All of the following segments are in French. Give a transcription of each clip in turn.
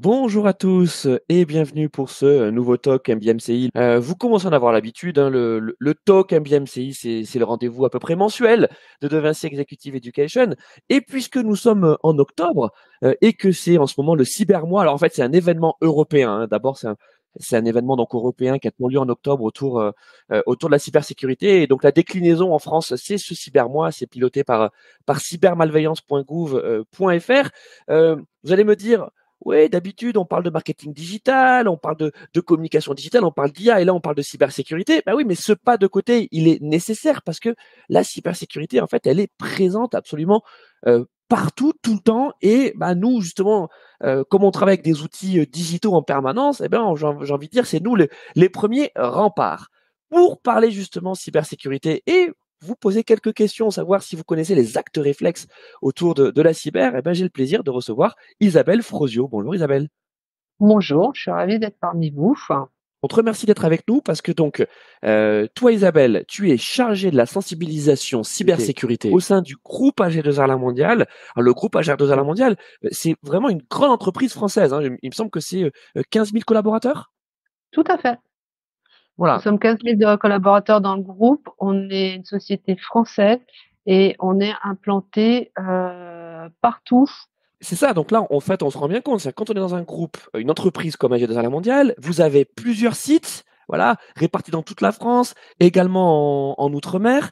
Bonjour à tous et bienvenue pour ce nouveau talk MBMCI. Vous commencez à en avoir l'habitude, hein, le talk MBMCI, c'est le rendez-vous à peu près mensuel de Vinci Executive Education. Et puisque nous sommes en octobre et que c'est en ce moment le cybermois, alors en fait c'est un événement européen, hein. D'abord c'est un événement donc européen qui a lieu en octobre autour de la cybersécurité. Et donc la déclinaison en France, c'est ce cybermois, c'est piloté par cybermalveillance.gouv.fr. Vous allez me dire, oui, d'habitude, on parle de marketing digital, on parle de communication digitale, on parle d'IA et là, on parle de cybersécurité. Ben oui, mais ce pas de côté, il est nécessaire parce que la cybersécurité, en fait, elle est présente absolument partout, tout le temps. Et bah, nous, justement, comme on travaille avec des outils digitaux en permanence, eh ben, j'ai envie de dire, c'est nous les premiers remparts. Pour parler justement cybersécurité et vous poser quelques questions, savoir si vous connaissez les actes réflexes autour de la cyber, eh ben, j'ai le plaisir de recevoir Isabelle Frosio. Bonjour Isabelle. Bonjour, je suis ravie d'être parmi vous. On te remercie d'être avec nous parce que donc, toi Isabelle, tu es chargée de la sensibilisation cybersécurité au sein du groupe AG2R La Mondiale. Alors, le groupe AG2R La Mondiale, c'est vraiment une grande entreprise française, hein. Il me semble que c'est 15 000 collaborateurs. Tout à fait. Nous Voilà. sommes 15 000 collaborateurs dans le groupe. On est une société française et on est implanté partout. C'est ça, donc là, en fait, on se rend bien compte, c'est quand on est dans un groupe, une entreprise comme AG2R La Mondiale, vous avez plusieurs sites, voilà, répartis dans toute la France, également en Outre-mer.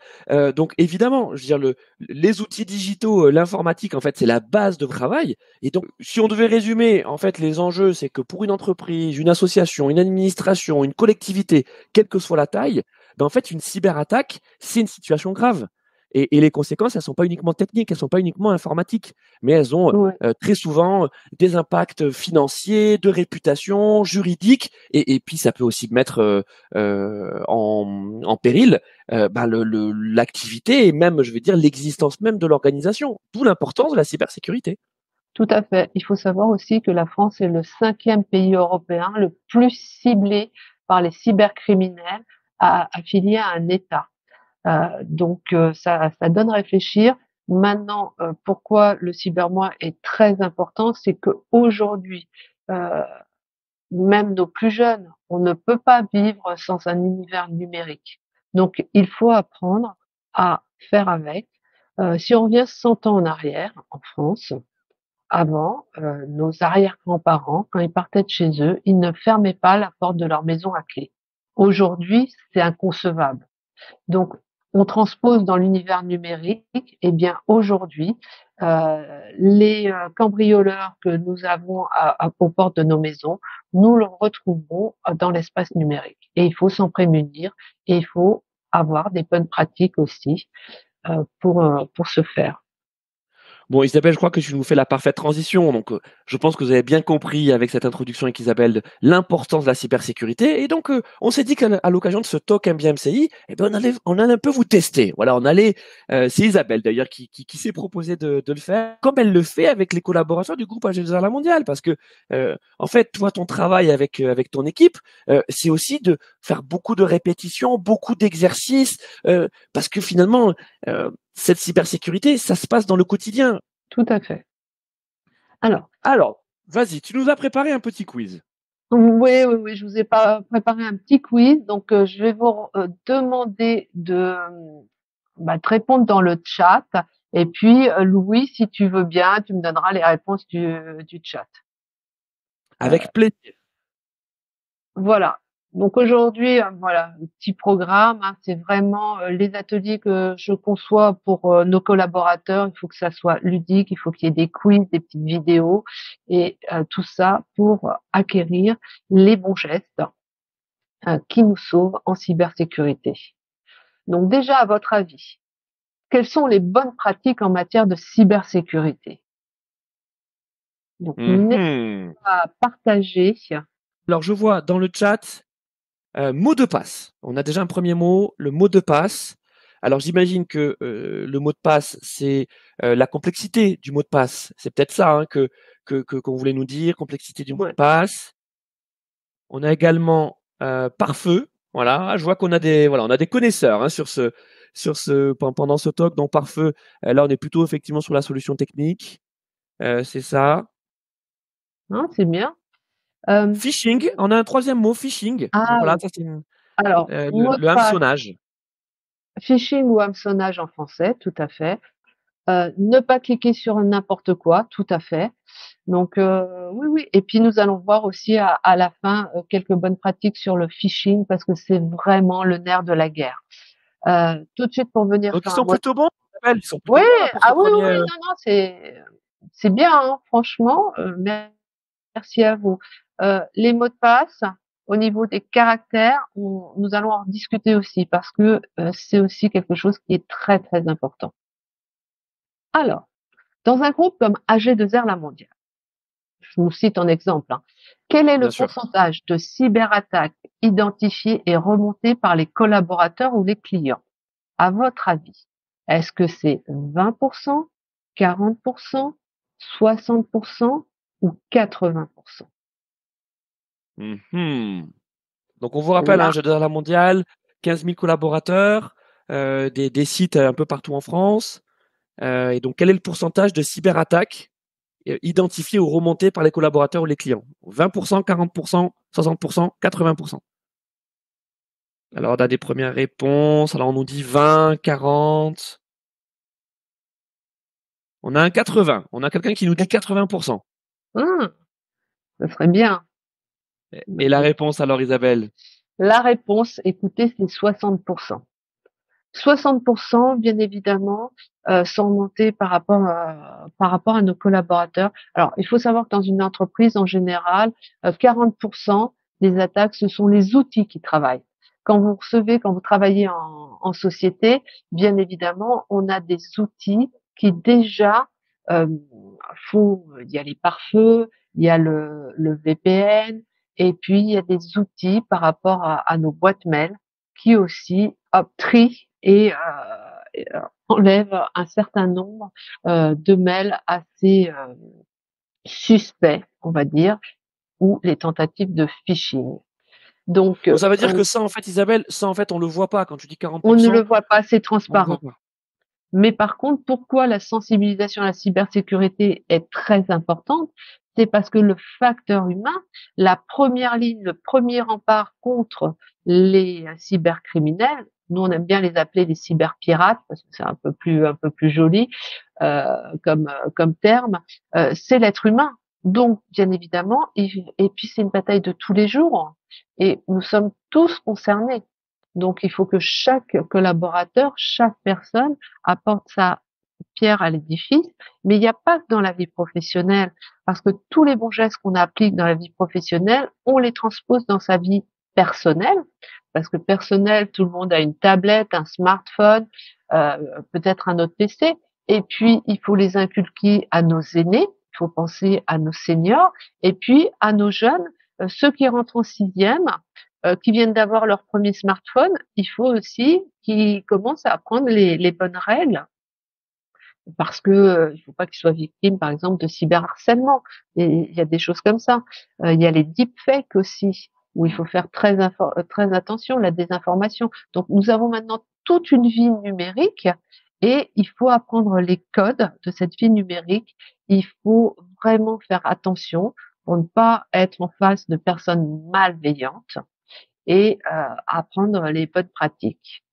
Donc évidemment, je veux dire, les outils digitaux, l'informatique, en fait, c'est la base de travail. Et donc, si on devait résumer, en fait, les enjeux, c'est que pour une entreprise, une association, une administration, une collectivité, quelle que soit la taille, ben, en fait, une cyberattaque, c'est une situation grave. Et les conséquences, elles sont pas uniquement techniques, elles sont pas uniquement informatiques, mais elles ont Ouais, très souvent des impacts financiers, de réputation, juridiques, et puis ça peut aussi mettre en péril ben l'activité et même, je vais dire, l'existence même de l'organisation. D'où l'importance de la cybersécurité. tout à fait. Il faut savoir aussi que la France est le 5e pays européen le plus ciblé par les cybercriminels affiliés à un État. Ça donne à réfléchir. Maintenant, pourquoi le cybermois est très important, c'est qu'aujourd'hui, euh, même nos plus jeunes, on ne peut pas vivre sans un univers numérique. Donc, il faut apprendre à faire avec. Si on revient 100 ans en arrière, en France, avant, nos arrière-grands-parents, quand ils partaient de chez eux, ils ne fermaient pas la porte de leur maison à clé. Aujourd'hui, c'est inconcevable. Donc, on transpose dans l'univers numérique. Eh bien, aujourd'hui, les cambrioleurs que nous avons aux portes de nos maisons, nous le retrouverons dans l'espace numérique. Et il faut s'en prémunir et il faut avoir des bonnes pratiques aussi pour ce faire. Bon, Isabelle, je crois que tu nous fais la parfaite transition. Donc, je pense que vous avez bien compris avec cette introduction avec Isabelle l'importance de la cybersécurité. Et donc, on s'est dit qu'à l'occasion de ce talk MBMCI, eh ben, on allait un peu vous tester. Voilà, c'est Isabelle d'ailleurs qui s'est proposé de le faire, comme elle le fait avec les collaborateurs du groupe AG2R La Mondiale. Parce que, en fait, toi, ton travail avec ton équipe, c'est aussi de faire beaucoup de répétitions, beaucoup d'exercices, parce que finalement, cette cybersécurité, ça se passe dans le quotidien. Tout à fait. Alors, Alors, vas-y, tu nous as préparé un petit quiz. oui, oui, oui, je vous ai pas préparé un petit quiz, donc je vais vous demander de répondre dans le chat. Et puis, Louis, si tu veux bien, tu me donneras les réponses du chat. Euh, Avec plaisir. voilà. Donc aujourd'hui, voilà, le petit programme, hein, c'est vraiment les ateliers que je conçois pour nos collaborateurs. Il faut que ça soit ludique, il faut qu'il y ait des quiz, des petites vidéos et tout ça pour acquérir les bons gestes qui nous sauvent en cybersécurité. Donc déjà, à votre avis, quelles sont les bonnes pratiques en matière de cybersécurité? Donc n'hésitez Mhm. pas à partager. Alors, je vois dans le chat, mot de passe. On a déjà un premier mot, le mot de passe. Alors, j'imagine que le mot de passe, c'est la complexité du mot de passe. C'est peut-être ça, hein, qu'on voulait nous dire, complexité du mot de Ouais. passe. On a également pare-feu. Voilà, ah, je vois on a des connaisseurs, hein, pendant ce talk. Donc pare-feu, là, on est plutôt effectivement sur la solution technique. C'est ça. hein, c'est bien. Hem, Phishing, on a un troisième mot, phishing. Donc ah voilà, oui, ça c'est alors le mot de passe, hameçonnage. phishing ou hameçonnage en français, tout à fait. Ne pas cliquer sur n'importe quoi, tout à fait. Donc oui, oui et puis nous allons voir aussi à la fin, quelques bonnes pratiques sur le phishing parce que c'est vraiment le nerf de la guerre. Tout de suite pour venir Donc ils sur un sont mot plutôt bons, Isabelle, ils sont oui, plutôt bons là pour ce ah oui, oui, premier. oui, non, non, c'est bien, hein, franchement, merci à vous. Les mots de passe, au niveau des caractères, nous allons en discuter aussi parce que, c'est aussi quelque chose qui est très, très important. Alors, dans un groupe comme AG2R La Mondiale, je vous cite en exemple, hein, quel est le Bien sûr. pourcentage de cyberattaques identifiées et remontées par les collaborateurs ou les clients? À votre avis, est-ce que c'est 20%, 40%, 60% ou 80%? Mmh. Donc on vous rappelle, hein, Là, Jeux de la mondiale, 15 000 collaborateurs, des sites un peu partout en France. Et donc quel est le pourcentage de cyberattaques identifiées ou remontées par les collaborateurs ou les clients? 20%, 40%, 60%, 80%. Alors on a des premières réponses. Alors on nous dit 20, 40. On a un 80. On a quelqu'un qui nous dit 80%. mmh, ça serait bien. Et la réponse alors, Isabelle? La réponse, écoutez, c'est 60%. 60%, bien évidemment, sont montés par rapport à nos collaborateurs. Alors, il faut savoir que dans une entreprise, en général, 40% des attaques, ce sont les outils qui travaillent. Quand vous travaillez en société, bien évidemment, on a des outils qui déjà euh, font, il y a les pare-feux, il y a le VPN, et puis il y a des outils par rapport à nos boîtes mail qui aussi hop, trient et enlèvent un certain nombre de mails assez suspects, on va dire, ou les tentatives de phishing. Donc, Donc ça veut dire que ça, en fait, Isabelle, ça, en fait, on le voit pas. Quand tu dis on ne le 40%, voit pas, c'est on le voit transparent. pas. Mais par contre, pourquoi la sensibilisation à la cybersécurité est très importante? C'est parce que le facteur humain, la première ligne, le premier rempart contre les cybercriminels, nous on aime bien les appeler les cyberpirates parce que c'est un peu plus joli comme terme, c'est l'être humain. Donc, bien évidemment, et puis c'est une bataille de tous les jours et nous sommes tous concernés. Donc, il faut que chaque collaborateur, chaque personne apporte sa pierre à l'édifice, mais il n'y a pas que dans la vie professionnelle, parce que tous les bons gestes qu'on applique dans la vie professionnelle, on les transpose dans sa vie personnelle, parce que personnel, tout le monde a une tablette, un smartphone, euh, peut-être un autre PC, et puis il faut les inculquer à nos aînés, il faut penser à nos seniors, et puis à nos jeunes, ceux qui rentrent en sixième, qui viennent d'avoir leur premier smartphone, il faut aussi qu'ils commencent à apprendre les bonnes règles parce que il faut pas qu'ils soient victimes, par exemple, de cyberharcèlement. Et il y a des choses comme ça. Il y a les deepfakes aussi, où il faut faire très attention, la désinformation. Donc, nous avons maintenant toute une vie numérique et il faut apprendre les codes de cette vie numérique. Il faut vraiment faire attention pour ne pas être en face de personnes malveillantes et apprendre les bonnes pratiques.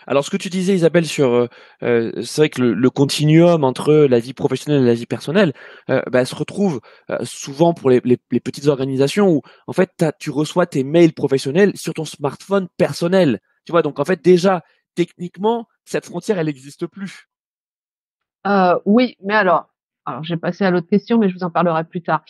Alors, ce que tu disais, Isabelle, sur, c'est vrai que le continuum entre la vie professionnelle et la vie personnelle, bah, se retrouve souvent pour les petites organisations où, en fait, tu reçois tes mails professionnels sur ton smartphone personnel. Tu vois, donc en fait, déjà, techniquement, cette frontière, elle n'existe plus. Oui, mais alors j'ai passé à l'autre question, mais je vous en parlerai plus tard.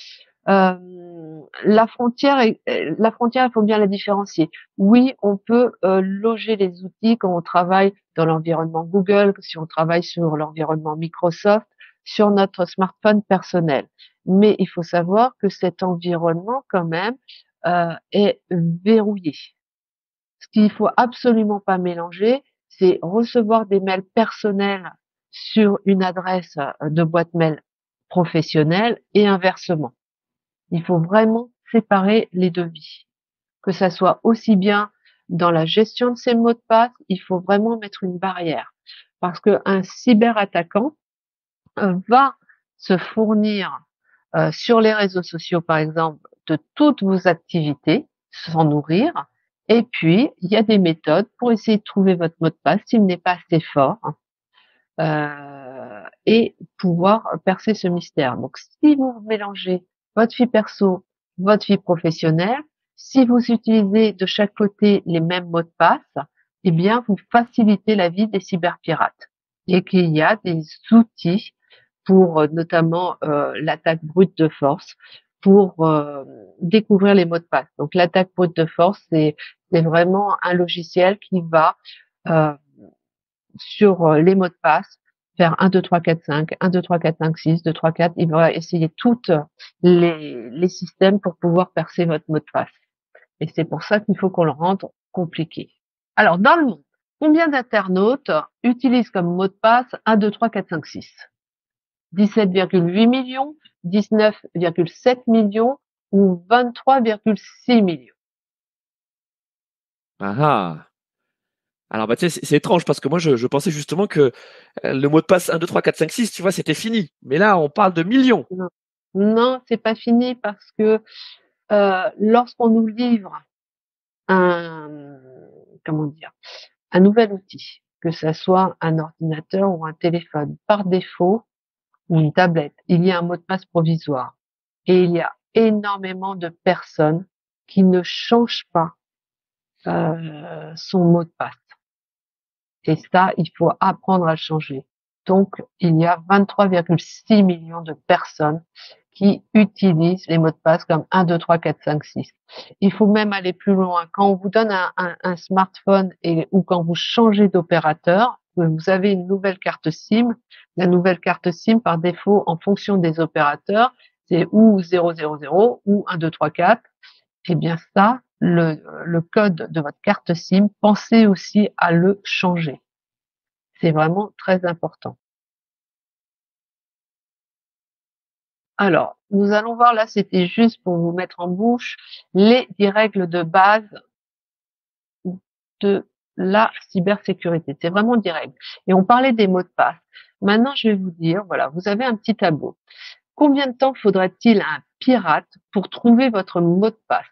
La frontière, il faut bien la différencier. Oui, on peut loger les outils quand on travaille dans l'environnement Google, si on travaille sur l'environnement Microsoft, sur notre smartphone personnel. Mais il faut savoir que cet environnement, quand même, est verrouillé. Ce qu'il faut absolument pas mélanger, c'est recevoir des mails personnels sur une adresse de boîte mail professionnelle et inversement. Il faut vraiment séparer les deux vies. Que ça soit aussi bien dans la gestion de ses mots de passe, il faut vraiment mettre une barrière. Parce qu'un cyberattaquant va se fournir sur les réseaux sociaux, par exemple, de toutes vos activités, sans nourrir. Et puis, il y a des méthodes pour essayer de trouver votre mot de passe s'il n'est pas assez fort, et pouvoir percer ce mystère. Donc, si vous mélangez votre vie perso, votre vie professionnelle, si vous utilisez de chaque côté les mêmes mots de passe, eh bien, vous facilitez la vie des cyberpirates. Et qu'il y a des outils pour notamment l'attaque brute de force, pour découvrir les mots de passe. Donc, l'attaque brute de force, c'est vraiment un logiciel qui va euh, sur les mots de passe, faire 1, 2, 3, 4, 5, 1, 2, 3, 4, 5, 6, 2, 3, 4. Il va essayer toutes les systèmes pour pouvoir percer votre mot de passe. Et c'est pour ça qu'il faut qu'on le rende compliqué. Alors, dans le monde, combien d'internautes utilisent comme mot de passe 1, 2, 3, 4, 5, 6? 17,8 millions, 19,7 millions ou 23,6 millions? Ah ah. Alors, bah, tu sais, c'est étrange parce que moi, je pensais justement que le mot de passe 1, 2, 3, 4, 5, 6, tu vois, c'était fini. Mais là, on parle de millions. Non, non, c'est pas fini parce que lorsqu'on nous livre un, comment dire, un nouvel outil, que ça soit un ordinateur ou un téléphone, par défaut, ou une tablette, il y a un mot de passe provisoire. Et il y a énormément de personnes qui ne changent pas son mot de passe. Et ça, il faut apprendre à le changer. Donc, il y a 23,6 millions de personnes qui utilisent les mots de passe comme 1, 2, 3, 4, 5, 6. Il faut même aller plus loin. Quand on vous donne un smartphone ou quand vous changez d'opérateur, vous avez une nouvelle carte SIM. La nouvelle carte SIM, par défaut, en fonction des opérateurs, c'est ou 000 ou 1, 2, 3, 4. Eh bien ça, le code de votre carte SIM, pensez aussi à le changer. C'est vraiment très important. Alors, nous allons voir là, c'était juste pour vous mettre en bouche les 10 règles de base de la cybersécurité. C'est vraiment 10 règles. Et on parlait des mots de passe. Maintenant, je vais vous dire, voilà, vous avez un petit tableau. Combien de temps faudrait-il à un pirate pour trouver votre mot de passe?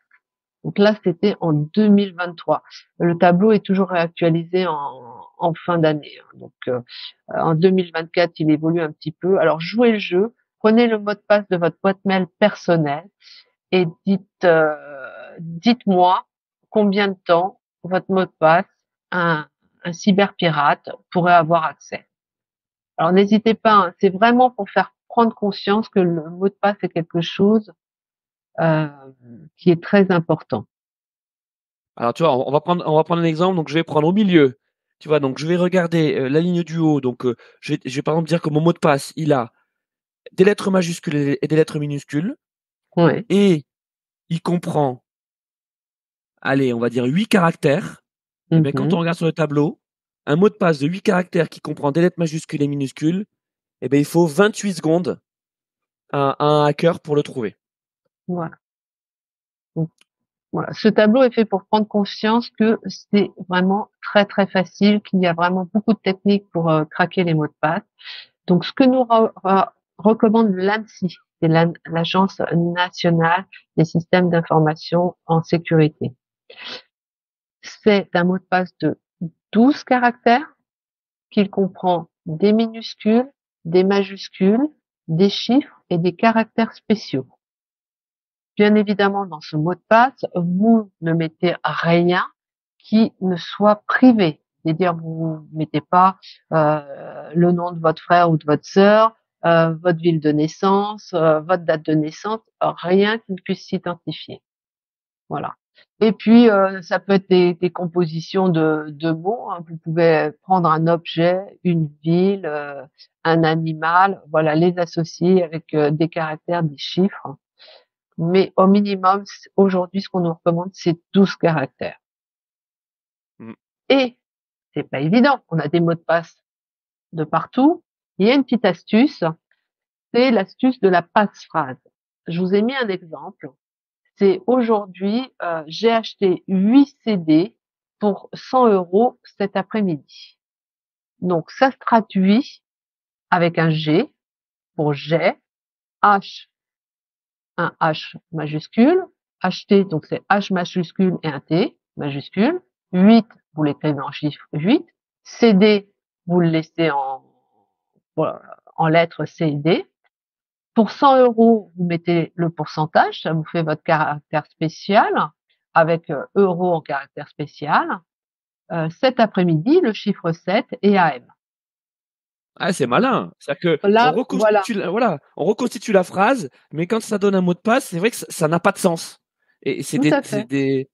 Donc là, c'était en 2023. Le tableau est toujours réactualisé en fin d'année. Donc en 2024, il évolue un petit peu. Alors jouez le jeu, prenez le mot de passe de votre boîte mail personnelle et dites-moi combien de temps votre mot de passe un cyberpirate pourrait avoir accès. Alors n'hésitez pas, hein, c'est vraiment pour faire prendre conscience que le mot de passe est quelque chose euh, qui est très important. Alors, tu vois, on va prendre un exemple. Donc, je vais prendre au milieu. Tu vois, donc je vais regarder la ligne du haut. Donc, je vais par exemple dire que mon mot de passe, il a des lettres majuscules et des lettres minuscules. Ouais. Et il comprend, allez, on va dire 8 caractères. Et bien, quand on Mhm. regarde sur le tableau, un mot de passe de 8 caractères qui comprend des lettres majuscules et minuscules, eh bien, il faut 28 secondes à un hacker pour le trouver. Voilà. Donc, voilà. Ce tableau est fait pour prendre conscience que c'est vraiment très très facile, qu'il y a vraiment beaucoup de techniques pour craquer les mots de passe. Donc, ce que nous recommande l'ANSSI, c'est l'Agence nationale des systèmes d'information en sécurité. C'est un mot de passe de 12 caractères qu'il comprend des minuscules, des majuscules, des chiffres et des caractères spéciaux. Bien évidemment, dans ce mot de passe, vous ne mettez rien qui ne soit privé. C'est-à-dire, vous ne mettez pas le nom de votre frère ou de votre sœur, votre ville de naissance, votre date de naissance, rien qui ne puisse s'identifier. Voilà. Et puis, ça peut être des compositions de mots, hein. Vous pouvez prendre un objet, une ville, un animal, voilà, les associer avec des caractères, des chiffres. Mais au minimum, aujourd'hui, ce qu'on nous recommande, c'est 12 caractères. Mm. Et c'est pas évident. On a des mots de passe de partout. Il y a une petite astuce, c'est l'astuce de la passe-phrase. Je vous ai mis un exemple. C'est aujourd'hui, j'ai acheté 8 CD pour 100 € cet après-midi. Donc, ça se traduit avec un G pour j'ai, H un H majuscule, HT, donc c'est H majuscule et un T majuscule. 8, vous l'écrivez en chiffre 8. CD, vous le laissez en lettres C et D. Pour 100 €, vous mettez le pourcentage, ça vous fait votre caractère spécial, avec euro en caractère spécial. Cet après-midi, le chiffre 7 et AM. Ah, c'est malin. C'est-à-dire que on Là, voilà, reconstitue voilà, on reconstitue la phrase, mais quand ça donne un mot de passe, c'est vrai que ça n'a pas de sens. Et tout à fait. c'est des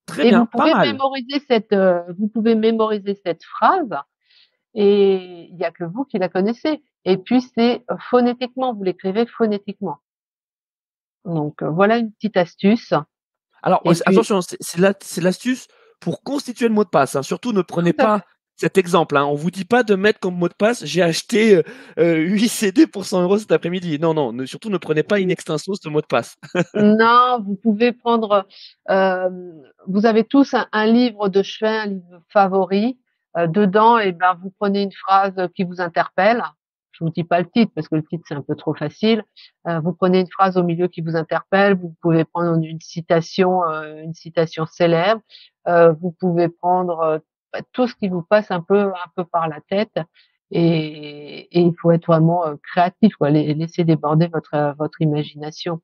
très Et bien, pas mal. vous pouvez mémoriser cette phrase et il y a que vous qui la connaissez. Et puis c'est phonétiquement, vous l'écrivez phonétiquement. Donc voilà une petite astuce. Alors, Et puis attention, c'est l'astuce pour constituer le mot de passe, hein. Surtout, ne prenez tout à pas fait. cet exemple, hein. On vous dit pas de mettre comme mot de passe: «J'ai acheté, 8 CD pour 100 € cet après-midi». Non, non, surtout ne prenez pas in extenso ce mot de passe. Non, vous pouvez prendre. Vous avez tous un livre de chevet, un livre favori. Dedans, et ben, vous prenez une phrase qui vous interpelle. Je vous dis pas le titre parce que le titre c'est un peu trop facile. Vous prenez une phrase au milieu qui vous interpelle. Vous pouvez prendre une citation célèbre. Vous pouvez prendre tout ce qui vous passe un peu par la tête. Et il faut être vraiment créatif, quoi. Laissez déborder votre imagination.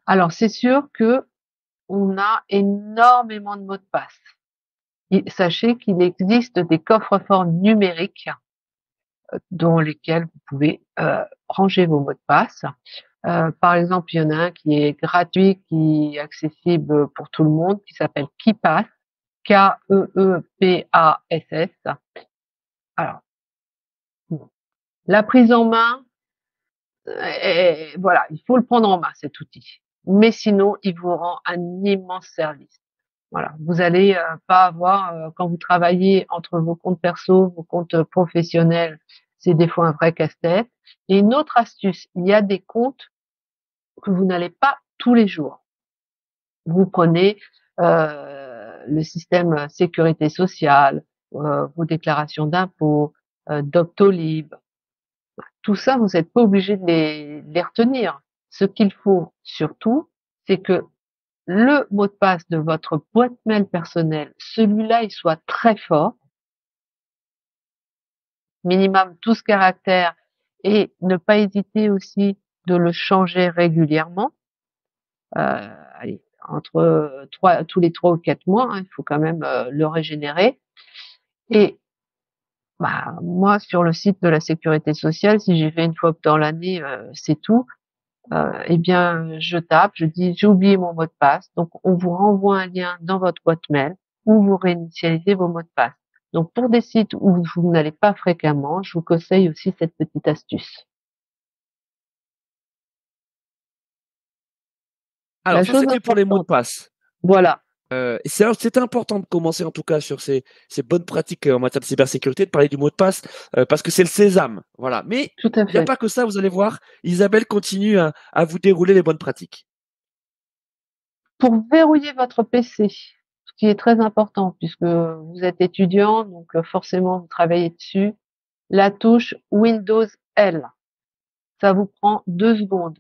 Alors, c'est sûr que on a énormément de mots de passe. Sachez qu'il existe des coffres-forts numériques dans lesquels vous pouvez ranger vos mots de passe. Par exemple, il y en a un qui est gratuit, qui est accessible pour tout le monde, qui s'appelle KeePass, Keepass. Alors, la prise en main, voilà, il faut le prendre en main, cet outil. Mais sinon, il vous rend un immense service. Voilà, vous allez pas avoir quand vous travaillez entre vos comptes perso, vos comptes professionnels, c'est des fois un vrai casse-tête. Et une autre astuce, il y a des comptes que vous n'allez pas tous les jours. Vous prenez le système sécurité sociale, vos déclarations d'impôts, Doctolib. Tout ça, vous n'êtes pas obligé de les retenir. Ce qu'il faut surtout, c'est que le mot de passe de votre boîte mail personnelle, celui-là, il soit très fort, minimum 12 caractères, et ne pas hésiter aussi de le changer régulièrement. Allez, tous les 3 ou 4 mois, hein, il faut quand même le régénérer. Et bah, moi, sur le site de la sécurité sociale, si j'ai fait une fois dans l'année, c'est tout. Eh bien, je tape, je dis j'ai oublié mon mot de passe. Donc, on vous renvoie un lien dans votre boîte mail où vous réinitialisez vos mots de passe. Donc, pour des sites où vous n'allez pas fréquemment, je vous conseille aussi cette petite astuce. La Alors ça, chose c'était pour les mots de importante, passe. voilà, Et c'est important de commencer en tout cas sur ces bonnes pratiques en matière de cybersécurité, de parler du mot de passe, parce que c'est le sésame, voilà. Mais tout à il n'y a fait. pas que ça, vous allez voir, Isabelle continue à vous dérouler les bonnes pratiques. Pour verrouiller votre PC, ce qui est très important puisque vous êtes étudiant, donc forcément vous travaillez dessus, la touche Windows L. Ça vous prend 2 secondes.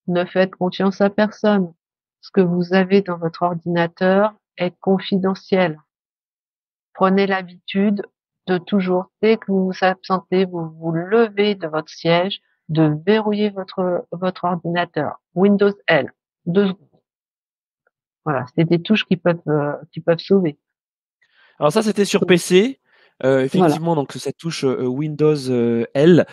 Ne faites confiance à personne. Ce que vous avez dans votre ordinateur est confidentiel. Prenez l'habitude de toujours, dès que vous vous absentez, vous vous levez de votre siège, de verrouiller votre ordinateur. Windows L. 2 secondes. Voilà, c'est des touches qui peuvent sauver. Alors ça, c'était sur PC. Voilà. Effectivement, donc cette touche Windows L.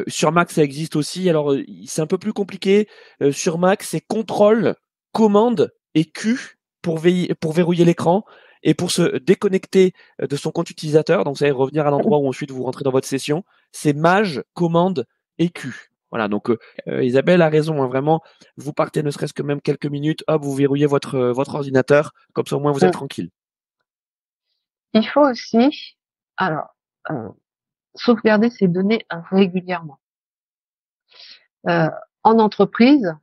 Sur Mac, ça existe aussi. Alors, c'est un peu plus compliqué. Sur Mac, c'est Contrôle, Commande et Q pour verrouiller l'écran et pour se déconnecter de son compte utilisateur. Donc, ça va revenir à l'endroit où ensuite vous rentrez dans votre session. C'est Maj, Commande et Q. Voilà, donc Isabelle a raison, hein, vraiment, vous partez ne serait-ce que même quelques minutes, hop, vous verrouillez votre ordinateur, comme ça au moins vous êtes Mmh. tranquille. Il faut aussi, alors, sauvegarder ces données régulièrement. En entreprise,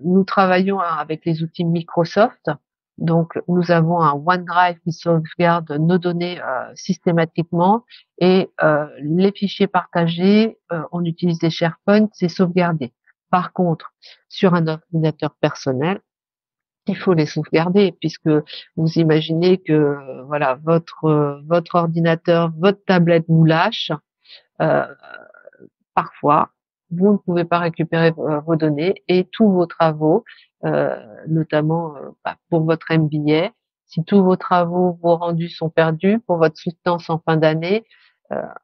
nous travaillons avec les outils Microsoft. Donc, nous avons un OneDrive qui sauvegarde nos données systématiquement et les fichiers partagés, on utilise des SharePoint, c'est sauvegardé. Par contre, sur un ordinateur personnel, il faut les sauvegarder puisque vous imaginez que voilà votre ordinateur, votre tablette vous lâche. Euh, Parfois, vous ne pouvez pas récupérer vos données et tous vos travaux, notamment pour votre MBA, si tous vos travaux, vos rendus sont perdus pour votre soutenance en fin d'année,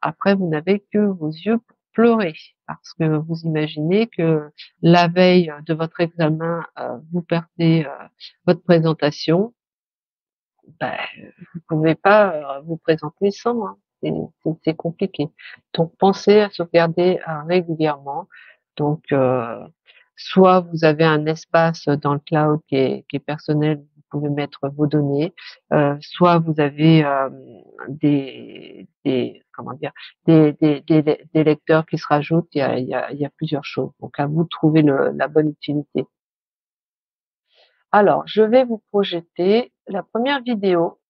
après vous n'avez que vos yeux pour pleurer parce que vous imaginez que la veille de votre examen, vous perdez votre présentation, ben, vous pouvez pas vous présenter sans, hein. C'est compliqué. Donc, pensez à sauvegarder régulièrement. Donc, soit vous avez un espace dans le cloud qui est personnel, vous pouvez mettre vos données, soit vous avez comment dire des lecteurs qui se rajoutent. Il y a plusieurs choses. Donc, à vous de trouver la bonne utilité. Alors, je vais vous projeter la première vidéo.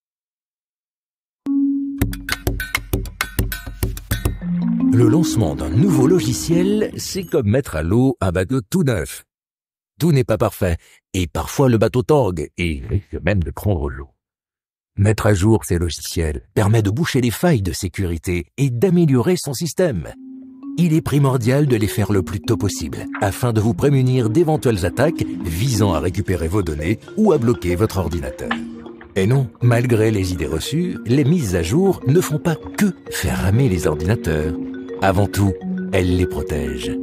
Le lancement d'un nouveau logiciel, c'est comme mettre à l'eau un bateau tout neuf. Tout n'est pas parfait, et parfois le bateau tangue, et risque même de prendre l'eau. Mettre à jour ces logiciels permet de boucher les failles de sécurité et d'améliorer son système. Il est primordial de les faire le plus tôt possible, afin de vous prémunir d'éventuelles attaques visant à récupérer vos données ou à bloquer votre ordinateur. Et non, malgré les idées reçues, les mises à jour ne font pas que faire ramer les ordinateurs. Avant tout, elles les protègent.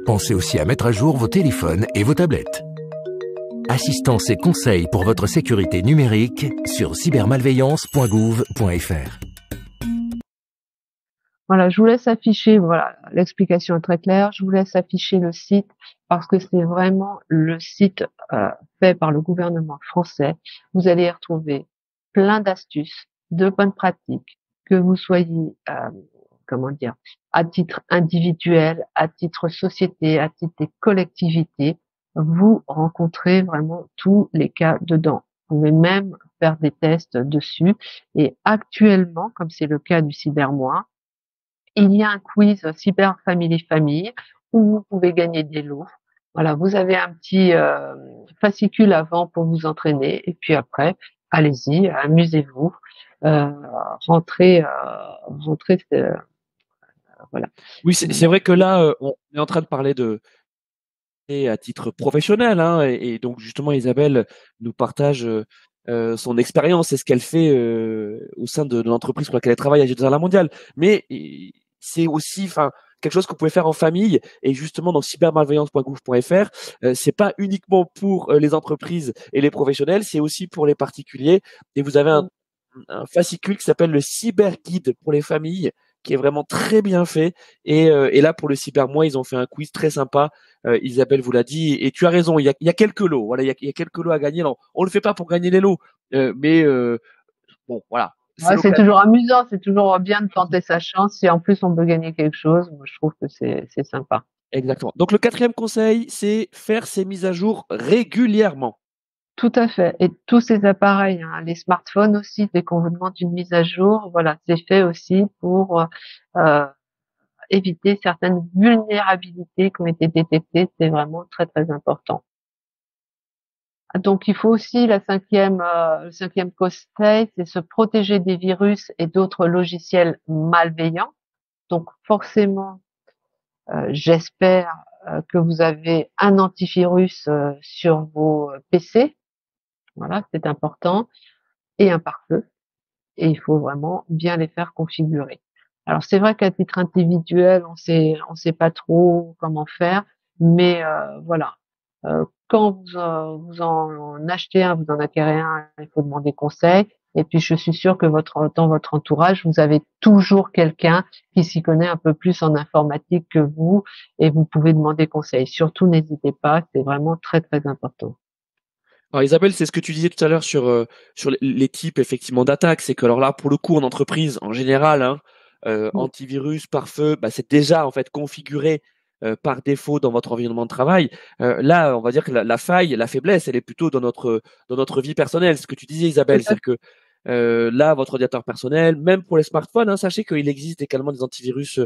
Pensez aussi à mettre à jour vos téléphones et vos tablettes. Assistance et conseils pour votre sécurité numérique sur cybermalveillance.gouv.fr. Voilà, je vous laisse afficher, voilà, l'explication est très claire. Je vous laisse afficher le site parce que c'est vraiment le site fait par le gouvernement français. Vous allez y retrouver plein d'astuces, de bonnes pratiques, que vous soyez, comment dire, à titre individuel, à titre société, à titre des collectivités. Vous rencontrez vraiment tous les cas dedans. Vous pouvez même faire des tests dessus. Et actuellement, comme c'est le cas du Cybermois, il y a un quiz Cyber Family Famille où vous pouvez gagner des lots. Voilà, vous avez un petit fascicule avant pour vous entraîner et puis après, allez-y, amusez-vous, euh, rentrez, voilà. Oui, c'est vrai que là, on est en train de parler de et à titre professionnel, hein, et donc justement Isabelle nous partage son expérience et ce qu'elle fait au sein de l'entreprise pour laquelle elle travaille à G2R Mondiale. Mais c'est aussi, enfin, quelque chose que vous pouvez faire en famille et justement dans cybermalveillance.gouv.fr, c'est pas uniquement pour les entreprises et les professionnels, c'est aussi pour les particuliers. Et vous avez un fascicule qui s'appelle le Cyber Guide pour les familles, qui est vraiment très bien fait. Et là, pour le Cybermois, ils ont fait un quiz très sympa. Isabelle vous l'a dit. Et tu as raison, il y a quelques lots. Voilà, il y a quelques lots à gagner. Non, on le fait pas pour gagner les lots. Mais bon, voilà. C'est Ouais, c'est l'occasion. toujours amusant, c'est toujours bien de tenter sa chance. Si en plus on peut gagner quelque chose, moi je trouve que c'est sympa. Exactement. Donc, le quatrième conseil, c'est faire ces mises à jour régulièrement. Tout à fait. Et tous ces appareils, hein, les smartphones aussi, dès qu'on vous demande une mise à jour, voilà, c'est fait aussi pour euh, éviter certaines vulnérabilités qui ont été détectées. C'est vraiment très très important. Donc il faut aussi le cinquième conseil, c'est se protéger des virus et d'autres logiciels malveillants. Donc forcément, j'espère que vous avez un antivirus sur vos PC. Voilà, c'est important, et un pare-feu. Et il faut vraiment bien les faire configurer. Alors c'est vrai qu'à titre individuel, on sait pas trop comment faire, mais voilà. Quand vous en achetez un, vous en acquérez un, il faut demander conseil. Et puis je suis sûre que dans votre entourage, vous avez toujours quelqu'un qui s'y connaît un peu plus en informatique que vous, et vous pouvez demander conseil. Surtout, n'hésitez pas, c'est vraiment très très important. Alors Isabelle, c'est ce que tu disais tout à l'heure sur les types effectivement d'attaques. C'est que alors là, pour le coup, en entreprise, en général, hein, Mm. antivirus, pare-feu, bah, c'est déjà en fait configuré par défaut dans votre environnement de travail. Là, on va dire que la faille, la faiblesse, elle est plutôt dans notre vie personnelle. Ce que tu disais, Tout Isabelle, à c'est-à-dire que là, votre ordinateur personnel, même pour les smartphones, hein, sachez qu'il existe également des antivirus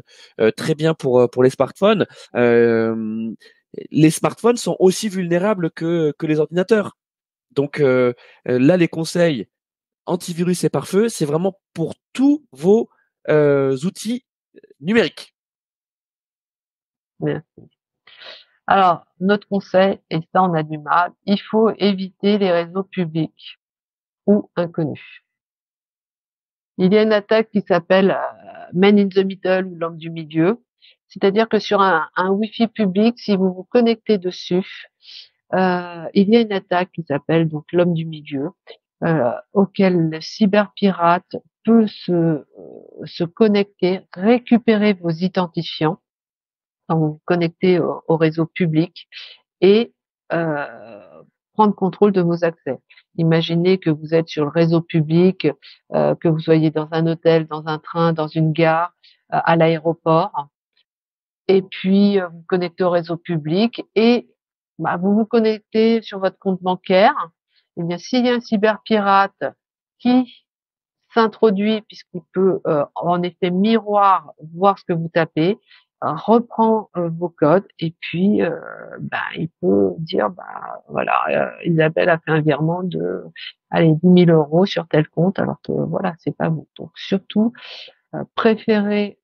très bien pour les smartphones. Euh, les smartphones sont aussi vulnérables que les ordinateurs. Donc là, les conseils antivirus et pare-feu, c'est vraiment pour tous vos outils numériques. Merci. Alors, notre conseil, et ça on a du mal, il faut éviter les réseaux publics ou inconnus. Il y a une attaque qui s'appelle Man in the Middle ou l'homme du milieu. C'est-à-dire que sur un Wi-Fi public, si vous vous connectez dessus, il y a une attaque qui s'appelle donc l'homme du milieu, auquel le cyberpirate peut se connecter, récupérer vos identifiants quand vous vous connectez au réseau public et prendre contrôle de vos accès. Imaginez que vous êtes sur le réseau public, que vous soyez dans un hôtel, dans un train, dans une gare, à l'aéroport, et puis vous connectez au réseau public et vous vous connectez sur votre compte bancaire. Eh bien, s'il y a un cyberpirate qui s'introduit, puisqu'il peut en effet miroir voir ce que vous tapez, reprend vos codes et puis il peut dire voilà, Isabelle a fait un virement de 10 000 € sur tel compte alors que voilà, c'est pas vous. Donc surtout préférez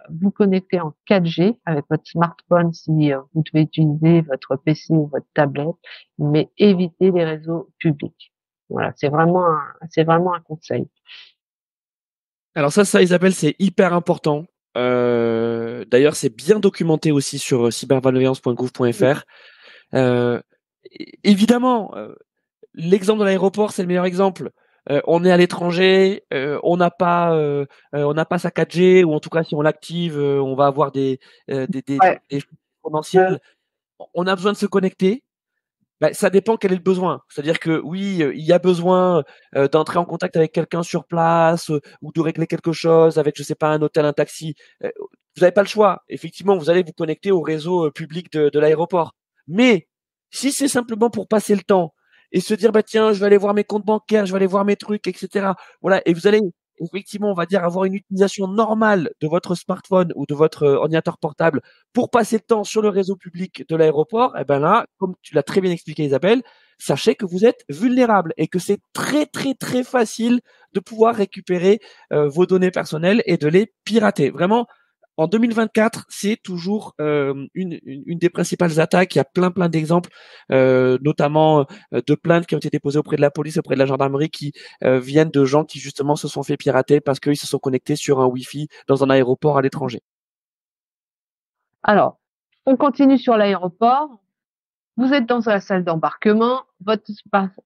vous connecter en 4G avec votre smartphone si vous devez utiliser votre PC ou votre tablette, mais évitez les réseaux publics. Voilà, c'est vraiment un conseil. Alors ça, Isabelle, c'est hyper important. D'ailleurs, c'est bien documenté aussi sur cybermalveillance.gouv.fr. Évidemment, l'exemple de l'aéroport, c'est le meilleur exemple. On est à l'étranger, on n'a pas sa 4G, ou en tout cas, si on l'active, on va avoir des Ouais. exponentielles. On a besoin de se connecter. Ça dépend quel est le besoin. C'est-à-dire que oui, il y a besoin d'entrer en contact avec quelqu'un sur place ou de régler quelque chose avec, je sais pas, un hôtel, un taxi. Vous n'avez pas le choix. Effectivement, vous allez vous connecter au réseau public de l'aéroport. Mais si c'est simplement pour passer le temps et se dire, tiens, je vais aller voir mes comptes bancaires, je vais aller voir mes trucs, etc. Voilà, et vous allez effectivement, on va dire, avoir une utilisation normale de votre smartphone ou de votre ordinateur portable pour passer le temps sur le réseau public de l'aéroport, et ben là, comme tu l'as très bien expliqué, Isabelle, sachez que vous êtes vulnérable et que c'est très très très facile de pouvoir récupérer vos données personnelles et de les pirater. Vraiment, en 2024, c'est toujours une des principales attaques. Il y a plein d'exemples, notamment de plaintes qui ont été déposées auprès de la police, auprès de la gendarmerie, qui viennent de gens qui justement se sont fait pirater parce qu'ils se sont connectés sur un Wi-Fi dans un aéroport à l'étranger. Alors, on continue sur l'aéroport. Vous êtes dans la salle d'embarquement, votre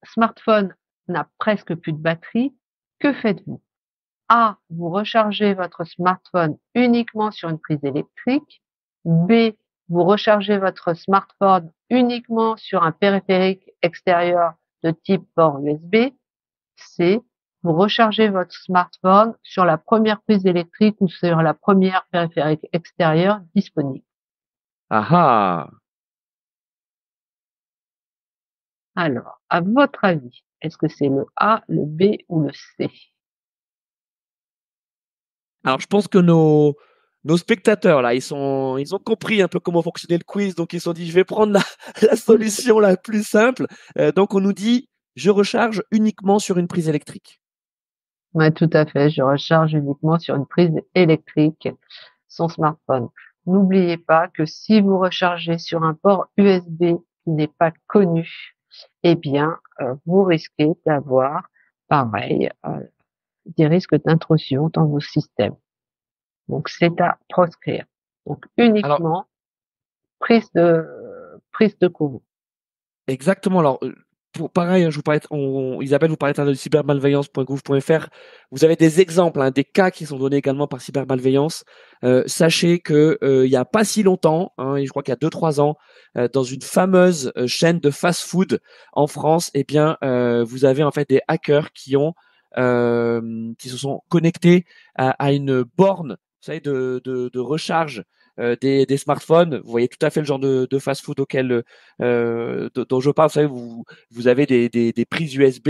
smartphone n'a presque plus de batterie. Que faites-vous? A, vous rechargez votre smartphone uniquement sur une prise électrique. B, vous rechargez votre smartphone uniquement sur un périphérique extérieur de type port USB. C, vous rechargez votre smartphone sur la première prise électrique ou sur la première périphérique extérieure disponible. Ah ah! Alors, à votre avis, est-ce que c'est le A, le B ou le C? Alors, je pense que nos spectateurs, là, ils ont compris un peu comment fonctionnait le quiz, donc ils se sont dit, je vais prendre la solution la plus simple. Donc, on nous dit, je recharge uniquement sur une prise électrique. Oui, tout à fait. Je recharge uniquement sur une prise électrique son smartphone. N'oubliez pas que si vous rechargez sur un port USB qui n'est pas connu, eh bien, vous risquez d'avoir, pareil, des risques d'intrusion dans vos systèmes. Donc, c'est à proscrire. Donc, uniquement prise de courant. Exactement. Alors, pareil, je vous parlais, Isabelle vous parlait de cybermalveillance.gouv.fr. Vous avez des exemples, des cas qui sont donnés également par cybermalveillance. Sachez que il y a pas si longtemps, et je crois qu'il y a 2-3 ans, dans une fameuse chaîne de fast-food en France, eh bien, vous avez en fait des hackers qui se sont connectés à une borne, vous savez, de recharge des smartphones. Vous voyez tout à fait le genre de fast-food auquel dont je parle. Vous savez, vous avez des prises USB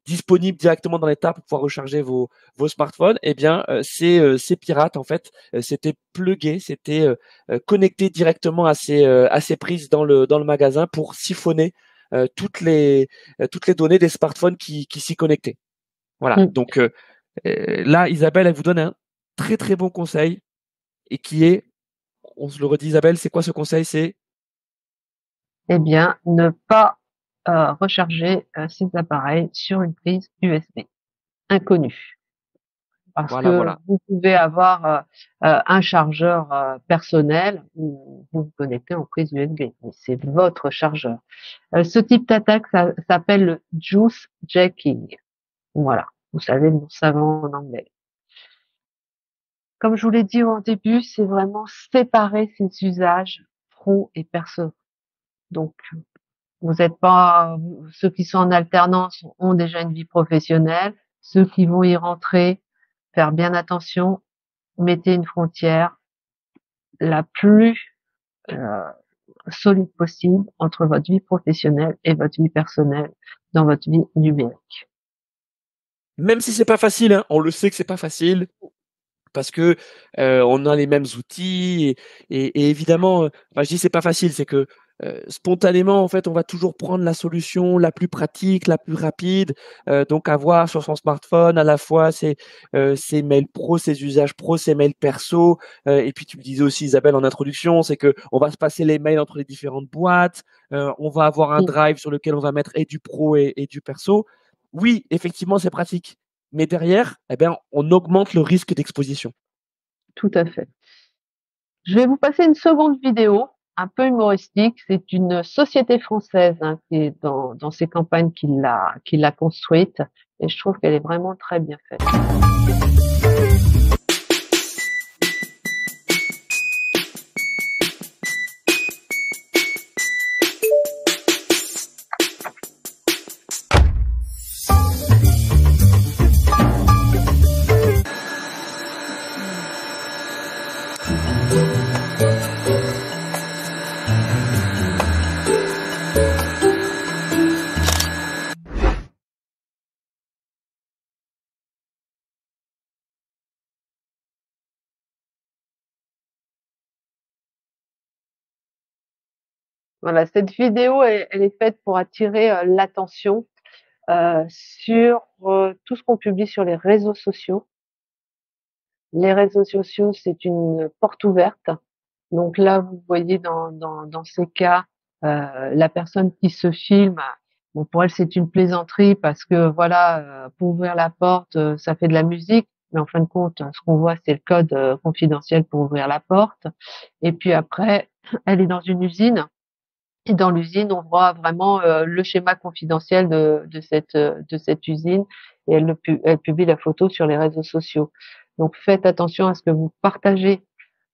disponibles directement dans l'état pour pouvoir recharger vos smartphones. Eh bien, ces pirates en fait, c'était plugué, c'était connecté directement à ces prises dans le magasin pour siphonner toutes les données des smartphones qui s'y connectaient. Voilà. Mm. Donc là, Isabelle, elle vous donne un très très bon conseil et qui est, on se le redit, Isabelle, c'est quoi ce conseil? C'est Eh bien, ne pas recharger ces appareils sur une prise USB inconnue. Parce voilà, que voilà. vous pouvez avoir un chargeur personnel ou vous vous connectez en prise USB. Mais c'est votre chargeur. Ce type d'attaque s'appelle le juice jacking. Voilà, vous savez le nom savant en anglais. Comme je vous l'ai dit au début, c'est vraiment séparer ces usages pro et perso. Donc, vous n'êtes pas ceux qui sont en alternance ont déjà une vie professionnelle. Ceux qui vont y rentrer, faire bien attention, mettez une frontière la plus euh, solide possible entre votre vie professionnelle et votre vie personnelle dans votre vie numérique. Même si c'est pas facile, hein, on le sait que c'est pas facile parce que on a les mêmes outils et évidemment, enfin, je dis c'est pas facile, c'est que spontanément en fait, on va toujours prendre la solution la plus pratique, la plus rapide. Donc avoir sur son smartphone à la fois ses mails pro, ses usages pro, ses mails perso. Et puis tu me disais aussi Isabelle en introduction, c'est que on va se passer les mails entre les différentes boîtes. On va avoir un Mm. drive sur lequel on va mettre et du pro et du perso. Oui, effectivement, c'est pratique. Mais derrière, eh bien, on augmente le risque d'exposition. Tout à fait. Je vais vous passer une seconde vidéo un peu humoristique. C'est une société française qui est dans ses campagnes qui l'a construite et je trouve qu'elle est vraiment très bien faite. Voilà, cette vidéo, elle est faite pour attirer l'attention sur tout ce qu'on publie sur les réseaux sociaux. Les réseaux sociaux, c'est une porte ouverte. Donc là, vous voyez dans ces cas, la personne qui se filme, bon pour elle c'est une plaisanterie parce que voilà, pour ouvrir la porte, ça fait de la musique, mais en fin de compte, ce qu'on voit c'est le code confidentiel pour ouvrir la porte. Et puis après, elle est dans une usine. Et dans l'usine, on voit vraiment le schéma confidentiel de cette usine et elle publie la photo sur les réseaux sociaux. Donc faites attention à ce que vous partagez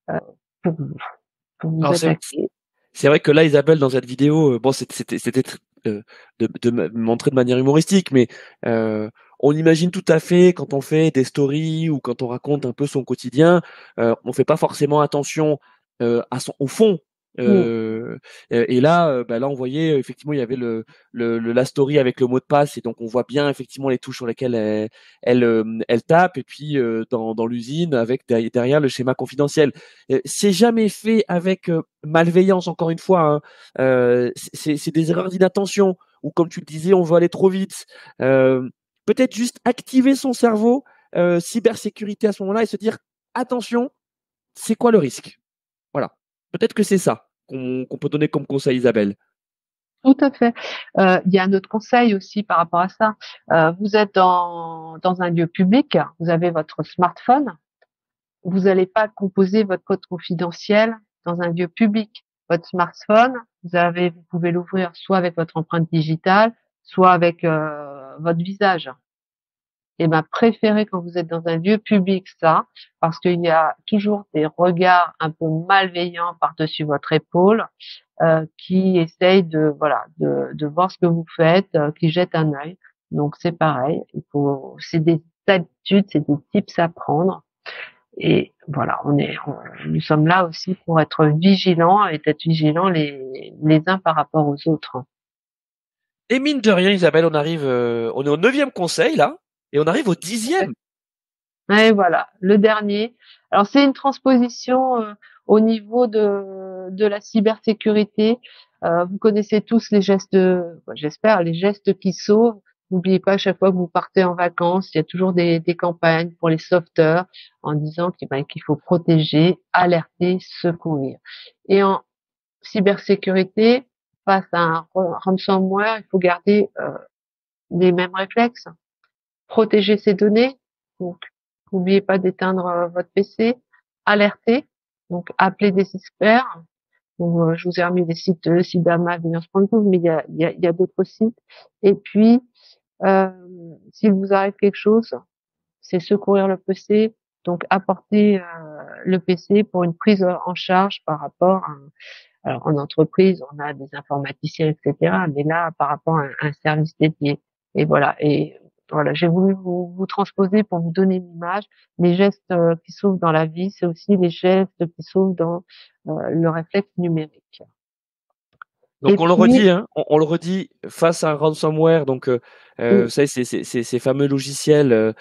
euh, pour, pour vous Alors attaquer. c'est vrai que là, Isabelle, dans cette vidéo, bon, c'était de montrer de manière humoristique, mais on imagine tout à fait quand on fait des stories ou quand on raconte un peu son quotidien, on fait pas forcément attention au fond. Mm. Et là, bah là, on voyait effectivement, il y avait la story avec le mot de passe, et donc on voit bien effectivement les touches sur lesquelles elle tape, et puis dans l'usine avec derrière le schéma confidentiel. C'est jamais fait avec malveillance, encore une fois, hein. C'est des erreurs d'inattention ou comme tu le disais, on veut aller trop vite. Peut-être juste activer son cerveau cybersécurité à ce moment-là et se dire attention, c'est quoi le risque? Voilà. Peut-être que c'est ça qu'on peut donner comme conseil, Isabelle. Tout à fait. Il y a un autre conseil aussi par rapport à ça. Vous êtes dans un lieu public, vous avez votre smartphone, vous n'allez pas composer votre code confidentiel dans un lieu public. Votre smartphone, vous pouvez l'ouvrir soit avec votre empreinte digitale, soit avec votre visage. Et ben, préférez quand vous êtes dans un lieu public ça, parce qu'il y a toujours des regards un peu malveillants par-dessus votre épaule, qui essayent de voir ce que vous faites, qui jettent un œil. Donc c'est pareil, c'est des habitudes, c'est des tips à prendre. Et voilà, nous sommes là aussi pour être vigilants et d'être vigilants les uns par rapport aux autres. Et mine de rien, Isabelle, on est au 9e conseil, là, et on arrive au 10e. Et voilà, le dernier. Alors, c'est une transposition au niveau de la cybersécurité. Vous connaissez tous les gestes, j'espère, les gestes qui sauvent. N'oubliez pas, à chaque fois que vous partez en vacances, il y a toujours des campagnes pour les sauveteurs en disant qu'il faut protéger, alerter, secourir. Et en cybersécurité, face à un ransomware, il faut garder les mêmes réflexes. Protéger ses données, donc n'oubliez pas d'éteindre votre PC, alerter, donc appeler des experts. Donc, je vous ai remis des sites de Cybermag, mais il y a d'autres sites. Et puis, s'il vous arrive quelque chose, c'est secourir le PC, donc apporter le PC pour une prise en charge par rapport à, alors en entreprise, on a des informaticiens, etc. Mais là, par rapport à un service dédié. Et voilà. Et voilà, j'ai voulu vous transposer pour vous donner une image. Les gestes qui sauvent dans la vie, c'est aussi les gestes qui sauvent dans le réflexe numérique. Donc Et on le puis, redit, hein, on le redit face à un ransomware. Donc vous savez, ces fameux logiciels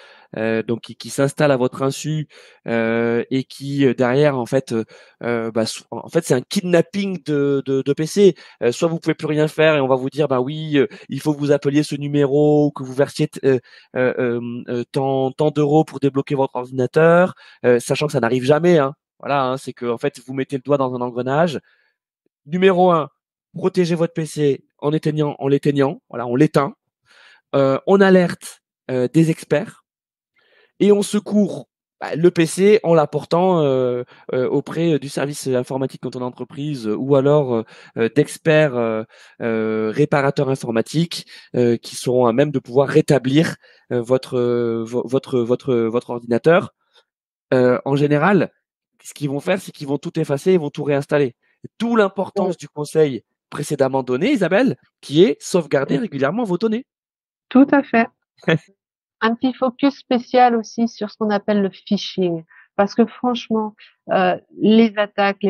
donc qui s'installent à votre insu et qui derrière en fait en fait c'est un kidnapping de PC. Soit vous pouvez plus rien faire et on va vous dire bah oui il faut que vous appeliez ce numéro ou que vous versiez tant d'euros pour débloquer votre ordinateur, sachant que ça n'arrive jamais. Hein. Voilà, hein, c'est que en fait vous mettez le doigt dans un engrenage. Numéro un, protégez votre PC en l'éteignant. Voilà, on l'éteint. On alerte des experts et on secourt le PC en l'apportant auprès du service informatique quand on est entreprise ou alors d'experts réparateurs informatiques qui seront à même de pouvoir rétablir votre ordinateur. En général, ce qu'ils vont faire, c'est qu'ils vont tout effacer et vont tout réinstaller. D'où l'importance du conseil précédemment donné, Isabelle, qui est sauvegarder régulièrement vos données. tout à fait. Un petit focus spécial aussi sur ce qu'on appelle le phishing, parce que franchement, les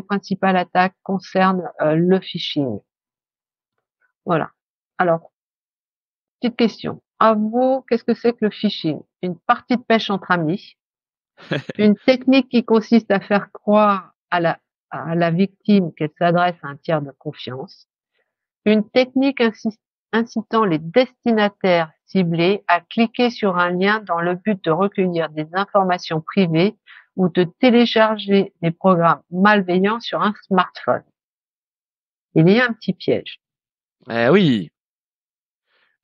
principales attaques concernent le phishing. Voilà. Alors, petite question. À vous, qu'est-ce que c'est que le phishing? Une partie de pêche entre amis, une technique qui consiste à faire croire à la victime qu'elle s'adresse à un tiers de confiance, une technique incitant les destinataires ciblés à cliquer sur un lien dans le but de recueillir des informations privées ou de télécharger des programmes malveillants sur un smartphone. Il y a un petit piège. Eh oui.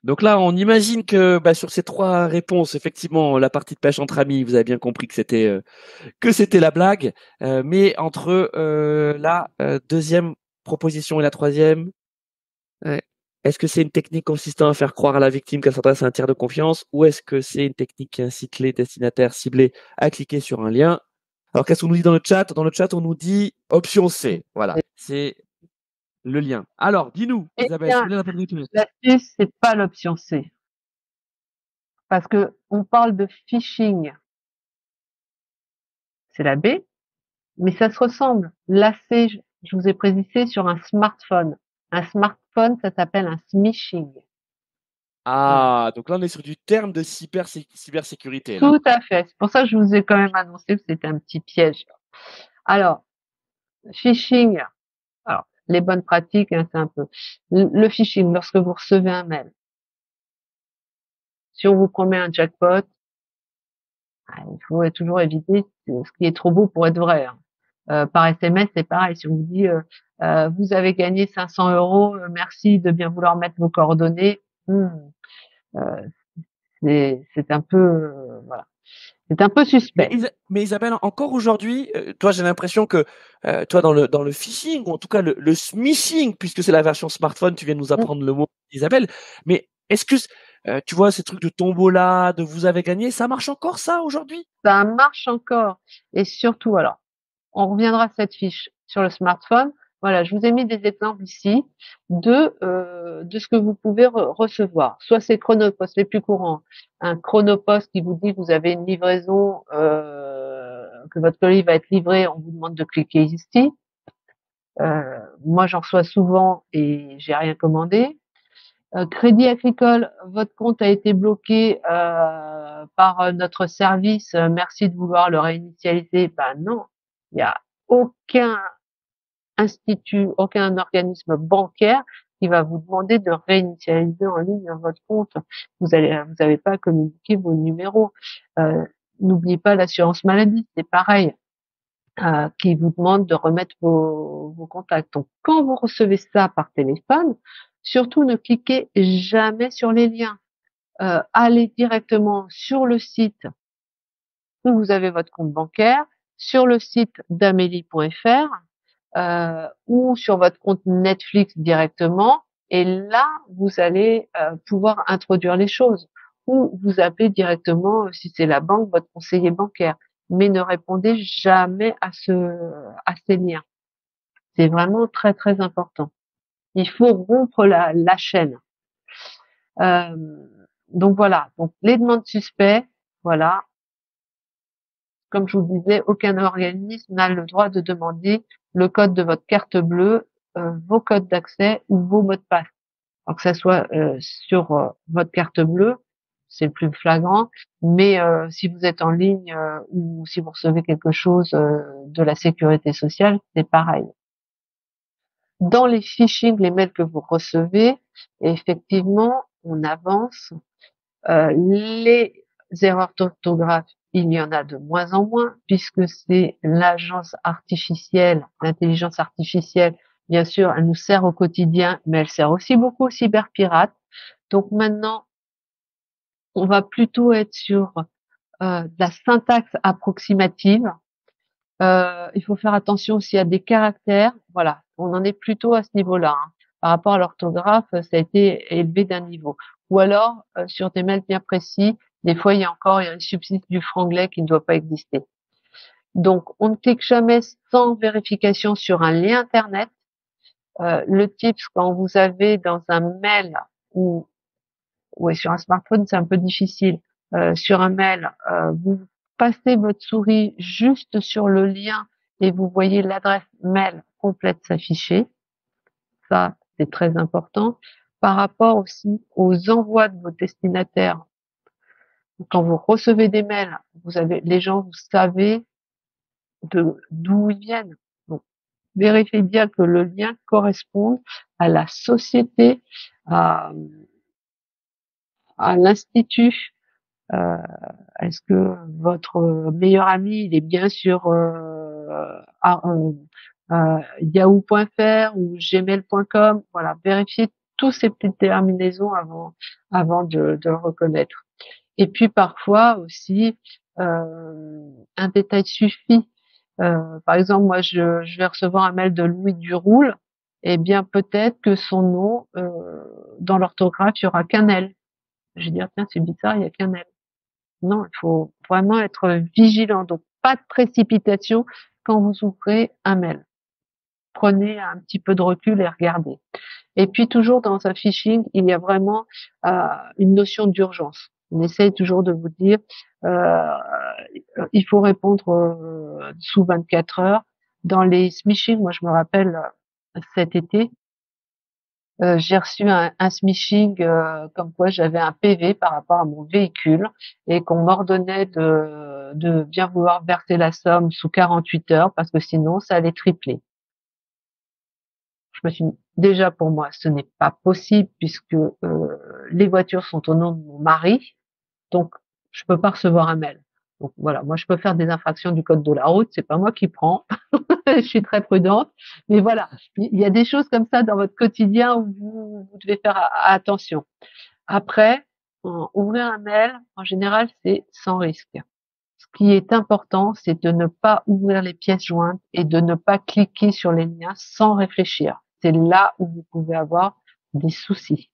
Donc là, on imagine que sur ces 3 réponses, effectivement, la partie de pêche entre amis, vous avez bien compris que c'était la blague. Mais entre la deuxième proposition et la troisième, ouais. Est-ce que c'est une technique consistant à faire croire à la victime qu'elle s'adresse à un tiers de confiance ou est-ce que c'est une technique qui incite les destinataires ciblés à cliquer sur un lien? Alors, qu'est-ce qu'on nous dit dans le chat? Dans le chat, on nous dit option C. Voilà, c'est le lien. Alors, dis-nous, Eh Isabelle, bien, quelle est la bonne réponse? l'astuce, c'est pas l'option C. Parce que on parle de phishing. C'est la B, mais ça se ressemble. La C, je vous ai précisé sur un smartphone. Un smartphone, ça s'appelle un smishing. Voilà. Ah, donc là, on est sur du terme de cybersécurité, là. Tout à fait. C'est pour ça que je vous ai quand même annoncé que c'était un petit piège. Alors, phishing. Alors, les bonnes pratiques, hein, c'est un peu. Le phishing, lorsque vous recevez un mail. Si on vous promet un jackpot, il faut toujours éviter ce qui est trop beau pour être vrai. Hein. Par SMS, c'est pareil. Si on vous dit vous avez gagné 500 euros, merci de bien vouloir mettre vos coordonnées, euh, c'est un peu voilà, c'est un peu suspect. Mais Isabelle, encore aujourd'hui, toi, j'ai l'impression que toi, dans le phishing, ou en tout cas le smishing, puisque c'est la version smartphone, tu viens de nous apprendre le mot, Isabelle. Mais est-ce que tu vois ces trucs de tombola, de vous avez gagné, ça marche encore ça aujourd'hui? Ça marche encore. Et surtout, alors, on reviendra à cette fiche sur le smartphone. Voilà, je vous ai mis des exemples ici de ce que vous pouvez recevoir. Soit c'est Chronopost, les plus courants. Un Chronopost qui vous dit que vous avez une livraison que votre colis va être livré, on vous demande de cliquer ici. Moi, j'en reçois souvent et j'ai rien commandé. Crédit Agricole, votre compte a été bloqué par notre service. Merci de vouloir le réinitialiser. Ben non, il n'y a aucun institut, aucun organisme bancaire qui va vous demander de réinitialiser en ligne votre compte. Vous avez pas à communiquer vos numéros. N'oubliez pas l'assurance maladie, c'est pareil, qui vous demande de remettre vos contacts. Donc, quand vous recevez ça par téléphone, surtout ne cliquez jamais sur les liens. Allez directement sur le site où vous avez votre compte bancaire, sur le site d'amélie.fr, ou sur votre compte Netflix directement. Et là, vous allez pouvoir introduire les choses. Ou vous appelez directement, si c'est la banque, votre conseiller bancaire. Mais ne répondez jamais à ces liens. C'est vraiment très, très important. Il faut rompre la chaîne. Donc voilà. Donc les demandes suspects, voilà. Comme je vous disais, aucun organisme n'a le droit de demander le code de votre carte bleue, vos codes d'accès ou vos mots de passe. Alors que ça soit sur votre carte bleue, c'est le plus flagrant, mais si vous êtes en ligne ou si vous recevez quelque chose de la sécurité sociale, c'est pareil. Dans les phishing, les mails que vous recevez, effectivement, on avance. Les erreurs d'orthographe, il y en a de moins en moins, puisque c'est l'intelligence artificielle, bien sûr, elle nous sert au quotidien, mais elle sert aussi beaucoup aux cyberpirates. Donc maintenant, on va plutôt être sur de la syntaxe approximative. Il faut faire attention aussi à des caractères. Voilà, on en est plutôt à ce niveau-là. Par rapport à l'orthographe, ça a été élevé d'un niveau. Ou alors, sur des mails bien précis, des fois, il subsiste du franglais qui ne doit pas exister. Donc, on ne clique jamais sans vérification sur un lien Internet. Le tips, quand vous avez dans un mail ou sur un smartphone, c'est un peu difficile. Sur un mail, vous passez votre souris juste sur le lien et vous voyez l'adresse mail complète s'afficher. Ça, c'est très important. Par rapport aussi aux envois de vos destinataires, quand vous recevez des mails, les gens, vous savez d'où ils viennent. Donc, vérifiez bien que le lien corresponde à la société, à l'institut. Est-ce que votre meilleur ami, il est bien sur yahoo.fr ou gmail.com? Voilà, vérifiez toutes ces petites terminaisons avant de le reconnaître. Et puis parfois aussi, un détail suffit. Par exemple, moi, je vais recevoir un mail de Louis Duroule. Eh bien, peut-être que son nom, dans l'orthographe, il y aura qu'un L. Je vais dire, tiens, c'est bizarre, il y a qu'un L. Non, il faut vraiment être vigilant. Donc, pas de précipitation quand vous ouvrez un mail. Prenez un petit peu de recul et regardez. Et puis, toujours dans un phishing, il y a vraiment une notion d'urgence. On essaye toujours de vous dire, il faut répondre sous 24 heures. Dans les smishing, moi, je me rappelle cet été, j'ai reçu un smishing comme quoi j'avais un PV par rapport à mon véhicule et qu'on m'ordonnait de bien vouloir verser la somme sous 48 heures parce que sinon ça allait tripler. Je me suis dit, déjà pour moi ce n'est pas possible puisque les voitures sont au nom de mon mari, donc je peux pas recevoir un mail. Donc voilà, moi je peux faire des infractions du code de la route, c'est pas moi qui prends. Je suis très prudente, mais voilà, il y a des choses comme ça dans votre quotidien où vous devez faire attention. Après, ouvrir un mail, en général, c'est sans risque. Ce qui est important, c'est de ne pas ouvrir les pièces jointes et de ne pas cliquer sur les liens sans réfléchir. C'est là où vous pouvez avoir des soucis.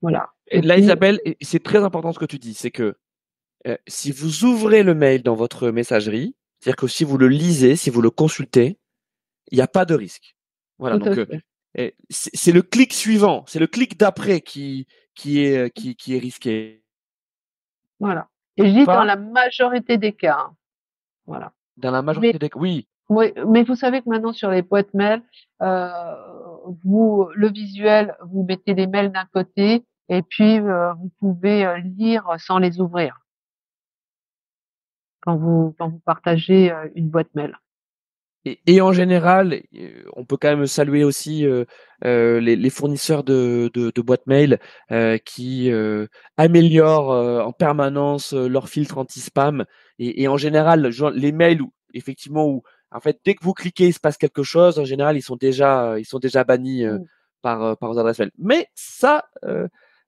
Voilà. Et là, Isabelle, c'est très important ce que tu dis, c'est que si vous ouvrez le mail dans votre messagerie, c'est-à-dire que si vous le lisez, si vous le consultez, il n'y a pas de risque. Voilà, donc c'est le clic suivant, c'est le clic d'après qui est risqué. Voilà. Et je dis dans la majorité des cas. Voilà. Dans la Mais majorité des cas, oui. oui, mais vous savez que maintenant sur les boîtes mail, le visuel, vous mettez les mails d'un côté et puis vous pouvez lire sans les ouvrir quand vous partagez une boîte mail. Et en général, on peut quand même saluer aussi les fournisseurs de boîtes mail qui améliorent en permanence leur filtre anti-spam. Et en général, les mails où effectivement où en fait dès que vous cliquez, il se passe quelque chose. En général, ils sont déjà bannis Mm. par vos adresses mail. Mais ça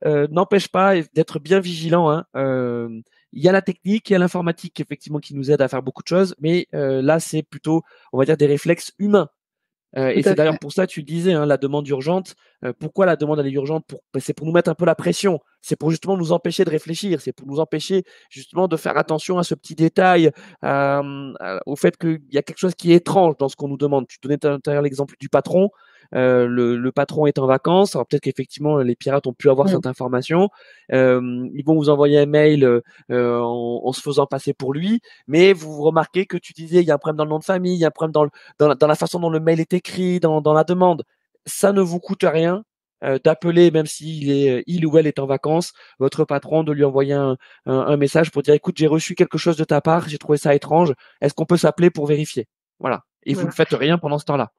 n'empêche pas d'être bien vigilant, hein. Il y a la technique, il y a l'informatique effectivement qui nous aide à faire beaucoup de choses, mais là c'est plutôt, on va dire, des réflexes humains. Tout Et c'est à d'ailleurs fait. pour ça, tu le disais, hein, la demande urgente. Pourquoi la demande elle est urgente? C'est pour nous mettre un peu la pression. C'est pour justement nous empêcher de réfléchir. C'est pour nous empêcher justement de faire attention à ce petit détail, au fait qu'il y a quelque chose qui est étrange dans ce qu'on nous demande. Tu donnais tout à l'heure l'exemple du patron. Le patron est en vacances. Alors peut-être qu'effectivement les pirates ont pu avoir Mm. cette information. Ils vont vous envoyer un mail en se faisant passer pour lui. Mais vous remarquez que tu disais il y a un problème dans le nom de famille, il y a un problème dans la façon dont le mail est écrit, dans la demande. Ça ne vous coûte rien d'appeler, même il ou elle est en vacances, votre patron, de lui envoyer un message pour dire écoute, j'ai reçu quelque chose de ta part, j'ai trouvé ça étrange, est-ce qu'on peut s'appeler pour vérifier? Voilà. Et vous ne Voilà. faites rien pendant ce temps-là.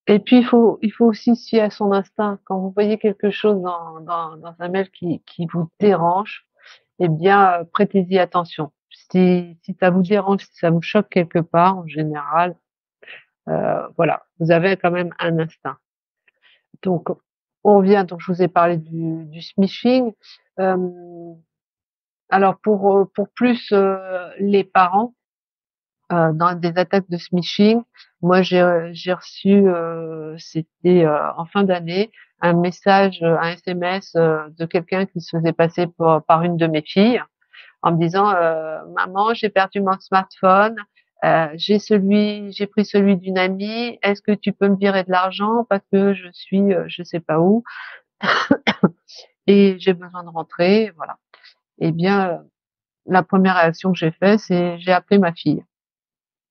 Et puis il faut aussi se fier à son instinct. Quand vous voyez quelque chose dans un mail qui vous dérange, eh bien prêtez-y attention. Si ça vous dérange, si ça vous choque quelque part, en général, voilà, vous avez quand même un instinct. Donc on revient. Donc je vous ai parlé du smishing. Euh, alors pour plus les parents. Dans des attaques de smishing, moi j'ai reçu, c'était en fin d'année, un message, un SMS de quelqu'un qui se faisait passer par une de mes filles, en me disant maman, j'ai perdu mon smartphone, j'ai pris celui d'une amie, est-ce que tu peux me virer de l'argent parce que je suis je sais pas où et j'ai besoin de rentrer, voilà. Eh bien, la première réaction que j'ai fait, c'est j'ai appelé ma fille.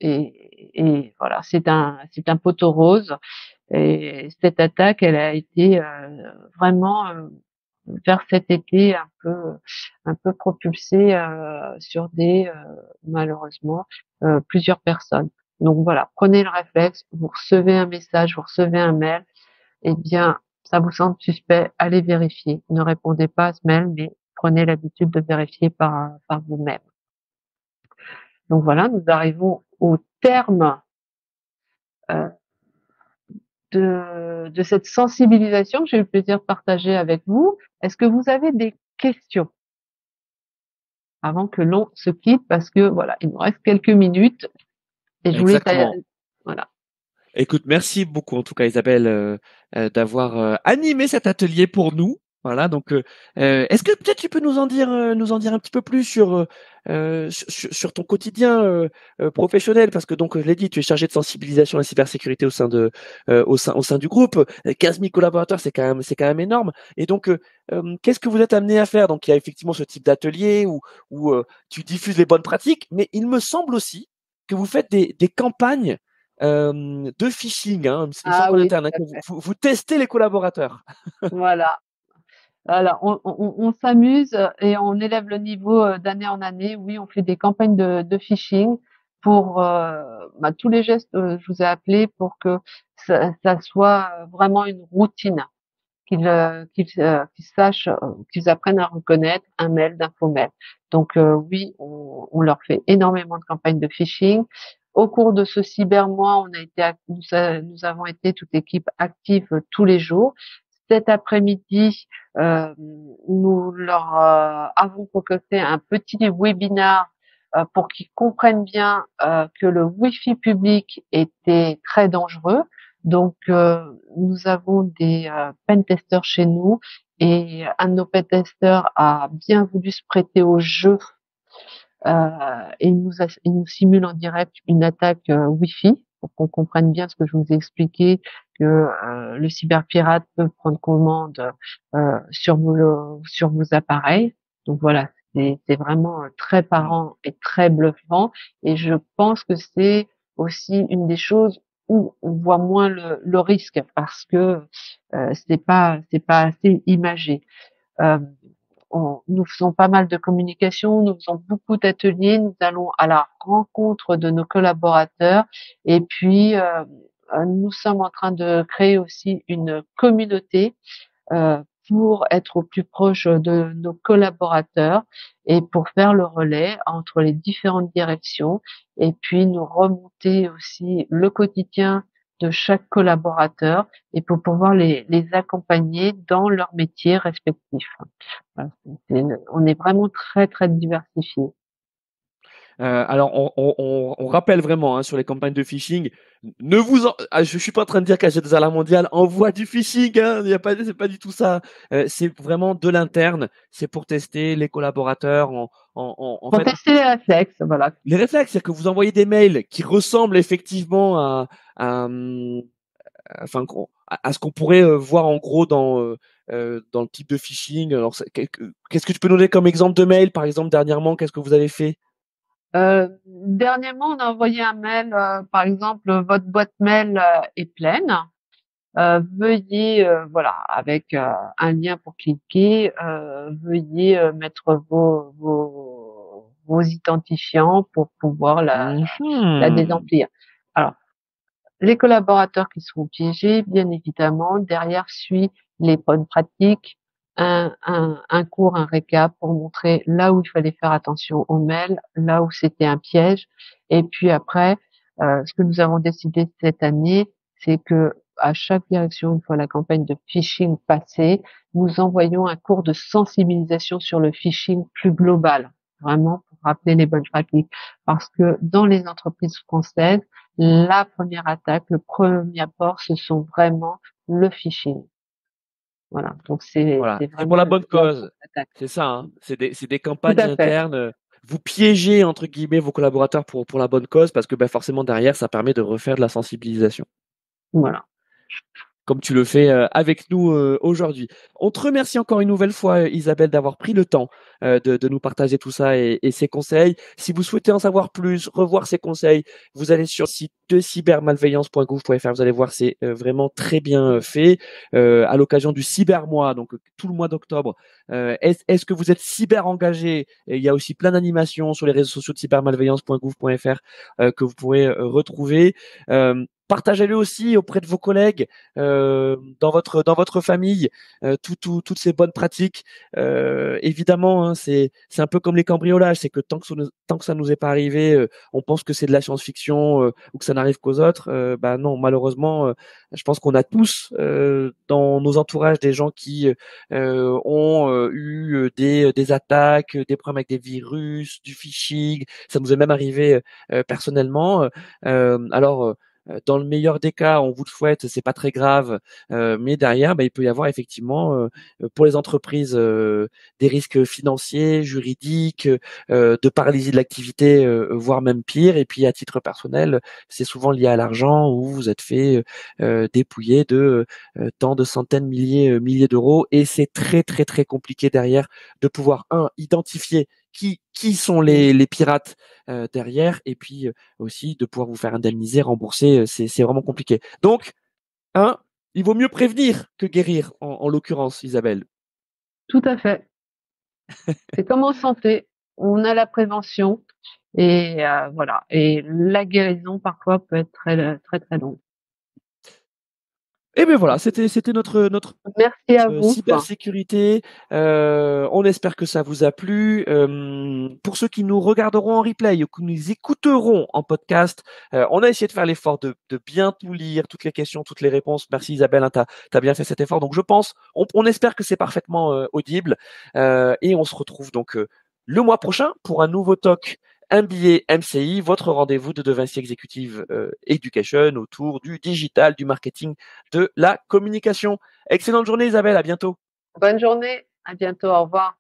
Et voilà, c'est un poteau rose. Et cette attaque, elle a été vraiment vers cet été un peu propulsée sur des malheureusement plusieurs personnes. Donc voilà, prenez le réflexe. Vous recevez un message, vous recevez un mail, eh bien ça vous semble suspect, allez vérifier. Ne répondez pas à ce mail, mais prenez l'habitude de vérifier par vous-même. Donc voilà, nous arrivons au terme euh, de cette sensibilisation que j'ai eu le plaisir de partager avec vous. Est-ce que vous avez des questions avant que l'on se quitte? Parce que voilà, il nous reste quelques minutes et je voulais Exactement. voilà. Écoute, merci beaucoup en tout cas Isabelle d'avoir animé cet atelier pour nous. Voilà, donc est-ce que peut-être tu peux nous en dire un petit peu plus sur ton quotidien professionnel, parce que donc je l'ai dit, tu es chargé de sensibilisation à la cybersécurité au sein du groupe. 15 000 collaborateurs, c'est quand même énorme. Et donc qu'est-ce que vous êtes amené à faire? Donc il y a effectivement ce type d'atelier où tu diffuses les bonnes pratiques, mais il me semble aussi que vous faites des campagnes de phishing, hein, il me semble Ah qu'en oui, interne, hein, tout à que fait. vous testez les collaborateurs. Voilà. Alors, on s'amuse et on élève le niveau d'année en année. Oui, on fait des campagnes de phishing pour tous les gestes. Je vous ai appelé pour que ça soit vraiment une routine, qu'ils sachent, qu'ils apprennent à reconnaître un mail d'un faux mail. Donc oui, on leur fait énormément de campagnes de phishing. Au cours de ce cybermois, nous avons été toute l'équipe active tous les jours. Cet après-midi, nous leur avons concocté un petit webinaire pour qu'ils comprennent bien que le Wi-Fi public était très dangereux. Donc, nous avons des pentesters chez nous et un de nos pentesters a bien voulu se prêter au jeu et il nous simule en direct une attaque Wi-Fi pour qu'on comprenne bien ce que je vous ai expliqué, que le cyberpirate peut prendre commande sur vos appareils. Donc voilà, c'est vraiment très parlant et très bluffant. Et je pense que c'est aussi une des choses où on voit moins le risque parce que c'est pas assez imagé. Euh, nous faisons pas mal de communication, nous faisons beaucoup d'ateliers, nous allons à la rencontre de nos collaborateurs et puis nous sommes en train de créer aussi une communauté euh, pour être au plus proche de nos collaborateurs et pour faire le relais entre les différentes directions et puis nous remonter aussi le quotidien de chaque collaborateur et pour pouvoir les accompagner dans leur métier respectif. Voilà, on est vraiment très, très diversifié. Alors, on rappelle vraiment sur les campagnes de phishing, ne vous je suis pas en train de dire qu'AG2R Mondiale envoie du phishing, hein, c'est pas du tout ça. C'est vraiment de l'interne, c'est pour tester les collaborateurs en Pour fait tester les réflexes, voilà. les réflexes, c'est que vous envoyez des mails qui ressemblent effectivement à, enfin, à ce qu'on pourrait voir en gros dans le type de phishing. Alors, qu'est-ce que tu peux nous donner comme exemple de mail, par exemple, dernièrement, qu'est-ce que vous avez fait? Dernièrement, on a envoyé un mail, par exemple, votre boîte mail est pleine. Veuillez, voilà, avec un lien pour cliquer, veuillez mettre vos identifiants pour pouvoir la Mhm. désemplir. Alors, les collaborateurs qui seront piégés, bien évidemment, derrière suit les bonnes pratiques, un cours, un récap pour montrer là où il fallait faire attention aux mails, là où c'était un piège. Et puis après, ce que nous avons décidé cette année, c'est que à chaque direction, une fois la campagne de phishing passée, nous envoyons un cours de sensibilisation sur le phishing plus global, vraiment pour rappeler les bonnes pratiques. Parce que dans les entreprises françaises, la première attaque, le premier apport, ce sont vraiment le phishing. Voilà, donc Voilà, c'est c'est pour vraiment la bonne la cause. attaque. C'est ça, hein. C'est des Tout campagnes à fait. internes. Vous piégez entre guillemets vos collaborateurs pour la bonne cause parce que forcément derrière ça permet de refaire de la sensibilisation. Voilà. Comme tu le fais avec nous aujourd'hui. On te remercie encore une nouvelle fois, Isabelle, d'avoir pris le temps de nous partager tout ça et ces conseils. Si vous souhaitez en savoir plus, revoir ces conseils, vous allez sur le site de cybermalveillance.gouv.fr. Vous allez voir, c'est vraiment très bien fait. À l'occasion du Cybermois, donc tout le mois d'octobre, est-ce que vous êtes cyber engagé? Il y a aussi plein d'animations sur les réseaux sociaux de cybermalveillance.gouv.fr que vous pourrez retrouver. Partagez-le aussi auprès de vos collègues, dans votre famille, toutes ces bonnes pratiques. Évidemment, hein, c'est un peu comme les cambriolages, c'est que tant que ça nous est pas arrivé, on pense que c'est de la science-fiction ou que ça n'arrive qu'aux autres. Bah non, malheureusement, je pense qu'on a tous dans nos entourages des gens qui ont eu des attaques, des problèmes avec des virus, du phishing. Ça nous est même arrivé personnellement. Alors dans le meilleur des cas, on vous le souhaite, c'est pas très grave, mais derrière, il peut y avoir effectivement pour les entreprises des risques financiers, juridiques, de paralysie de l'activité, voire même pire. Et puis à titre personnel, c'est souvent lié à l'argent où vous êtes fait dépouiller de tant de centaines, milliers d'euros. Et c'est très très très compliqué derrière de pouvoir identifier qui sont les pirates derrière, et puis aussi de pouvoir vous faire indemniser, rembourser, c'est vraiment compliqué. Donc, il vaut mieux prévenir que guérir, en l'occurrence, Isabelle. Tout à fait. C'est comme en santé. On a la prévention et voilà. Et la guérison parfois peut être très très très longue. Et bien voilà, c'était notre Merci à vous. cybersécurité. On espère que ça vous a plu. Pour ceux qui nous regarderont en replay ou qui nous écouteront en podcast, on a essayé de faire l'effort de bien tout lire, toutes les questions, toutes les réponses. Merci Isabelle, hein, t'as bien fait cet effort. Donc je pense, on espère que c'est parfaitement audible. Et on se retrouve donc le mois prochain pour un nouveau talk MBA MCI, votre rendez-vous de Vinci Executive Education autour du digital, du marketing, de la communication. Excellente journée Isabelle, à bientôt. Bonne journée. À bientôt. Au revoir.